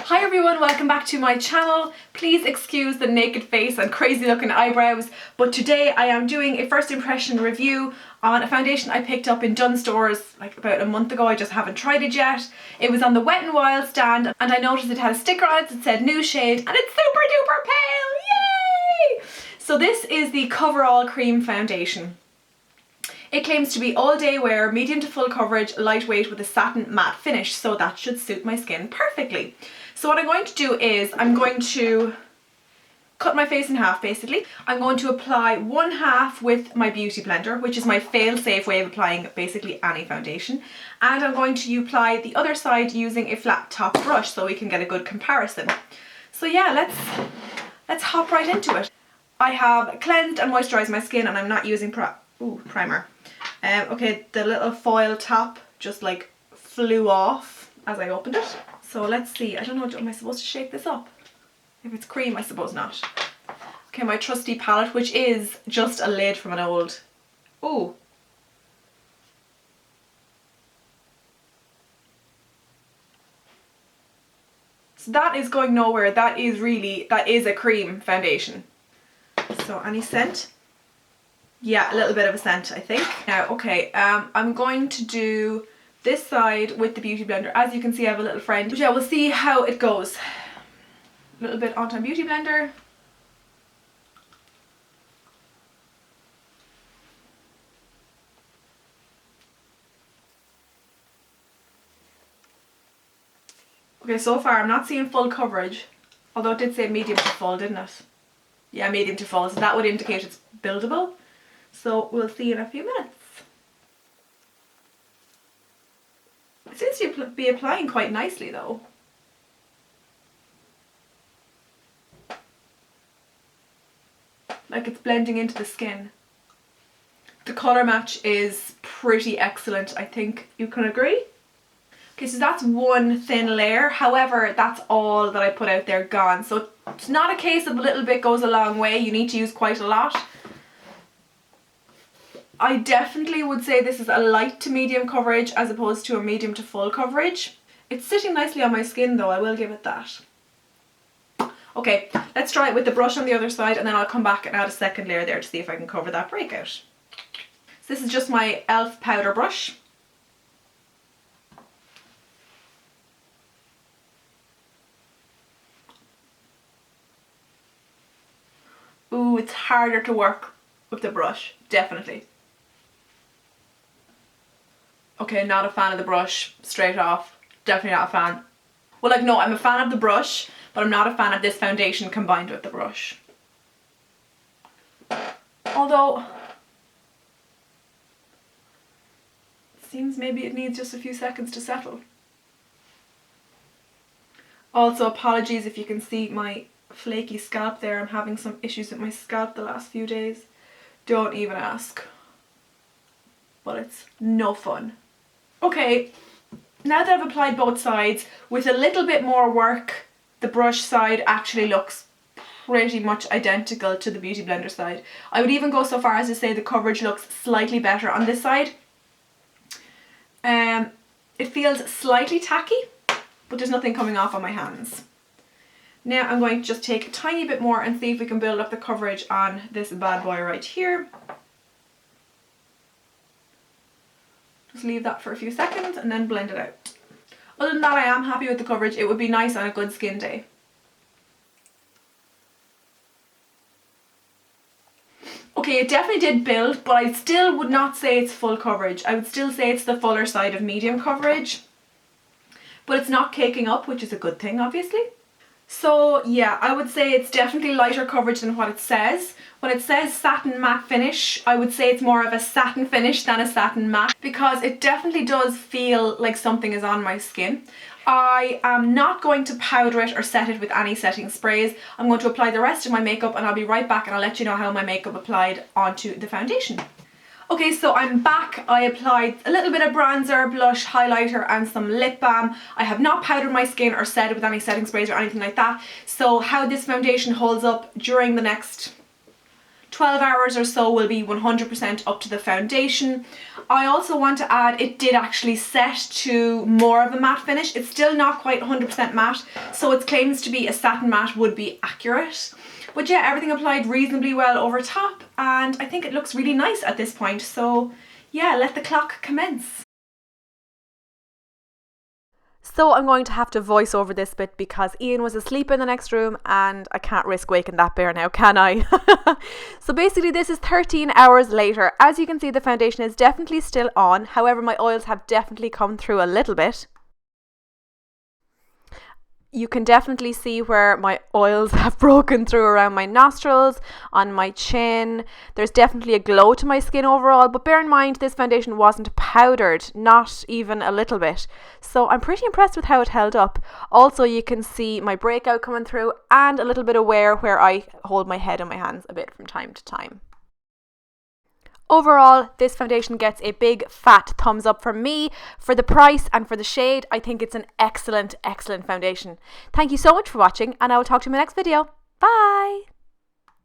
Hi everyone, welcome back to my channel. Please excuse the naked face and crazy looking eyebrows, but today I am doing a first impression review on a foundation I picked up in Dunnes Stores like about a month ago. I just haven't tried it yet. It was on the Wet n Wild stand and I noticed it had a sticker on it that said new shade and it's super duper pale, yay! So this is the CoverAll Creme foundation. It claims to be all day wear, medium to full coverage, lightweight with a satin matte finish, so that should suit my skin perfectly. So what I'm going to do is I'm going to cut my face in half basically. I'm going to apply one half with my beauty blender, which is my fail-safe way of applying basically any foundation. And I'm going to apply the other side using a flat top brush so we can get a good comparison. So yeah, let's hop right into it. I have cleansed and moisturised my skin and I'm not using primer. Okay, the little foil top just like flew off as I opened it. So let's see, I don't know, am I supposed to shake this up? If it's cream, I suppose not. Okay, my trusty palette, which is just a lid from an old... Ooh. So that is going nowhere. That is a cream foundation. So any scent? Yeah, a little bit of a scent, I think. Now, okay, I'm going to do this side with the beauty blender. As you can see, I have a little friend. But yeah, we'll see how it goes. A little bit onto my beauty blender. Okay, so far I'm not seeing full coverage. Although it did say medium to full, didn't it? Yeah, medium to full, so that would indicate it's buildable. So we'll see in a few minutes. It seems to be applying quite nicely though. Like it's blending into the skin. The colour match is pretty excellent, I think you can agree. Okay, so that's one thin layer, however that's all that I put out there gone. So it's not a case of a little bit goes a long way, you need to use quite a lot. I definitely would say this is a light to medium coverage as opposed to a medium to full coverage. It's sitting nicely on my skin though, I will give it that. Okay, let's try it with the brush on the other side and then I'll come back and add a second layer there to see if I can cover that breakout. So this is just my e.l.f. powder brush. Ooh, it's harder to work with the brush, definitely. Okay, not a fan of the brush, straight off. Definitely not a fan. Well, like, no, I'm a fan of the brush, but I'm not a fan of this foundation combined with the brush. Although, it seems maybe it needs just a few seconds to settle. Also, apologies if you can see my flaky scalp there. I'm having some issues with my scalp the last few days. Don't even ask. But it's no fun. Okay, now that I've applied both sides, with a little bit more work, the brush side actually looks pretty much identical to the beauty blender side. I would even go so far as to say the coverage looks slightly better on this side. It feels slightly tacky, but there's nothing coming off on my hands. Now I'm going to just take a tiny bit more and see if we can build up the coverage on this bad boy right here. Just leave that for a few seconds and then blend it out. Other than that, I am happy with the coverage. It would be nice on a good skin day. Okay, it definitely did build, but I still would not say it's full coverage. I would still say it's the fuller side of medium coverage. But it's not caking up, which is a good thing, obviously. So yeah, I would say it's definitely lighter coverage than what it says. When it says satin matte finish, I would say it's more of a satin finish than a satin matte because it definitely does feel like something is on my skin. I am not going to powder it or set it with any setting sprays. I'm going to apply the rest of my makeup and I'll be right back and I'll let you know how my makeup applied onto the foundation. Okay, so I'm back. I applied a little bit of bronzer, blush, highlighter and some lip balm. I have not powdered my skin or set it with any setting sprays or anything like that. So how this foundation holds up during the next 12 hours or so will be 100% up to the foundation. I also want to add, it did actually set to more of a matte finish. It's still not quite 100% matte, so its claims to be a satin matte would be accurate. But yeah, everything applied reasonably well over top, and I think it looks really nice at this point. So yeah, let the clock commence. So I'm going to have to voice over this bit because Ian was asleep in the next room and I can't risk waking that bear now, can I? So basically this is 13 hours later. As you can see, the foundation is definitely still on. However, my oils have definitely come through a little bit. You can definitely see where my oils have broken through around my nostrils, on my chin. There's definitely a glow to my skin overall, but bear in mind this foundation wasn't powdered, not even a little bit. So I'm pretty impressed with how it held up. Also, you can see my breakout coming through and a little bit of wear where I hold my head in my hands a bit from time to time. Overall, this foundation gets a big fat thumbs up from me. For the price and for the shade, I think it's an excellent, excellent foundation. Thank you so much for watching, and I will talk to you in my next video. Bye!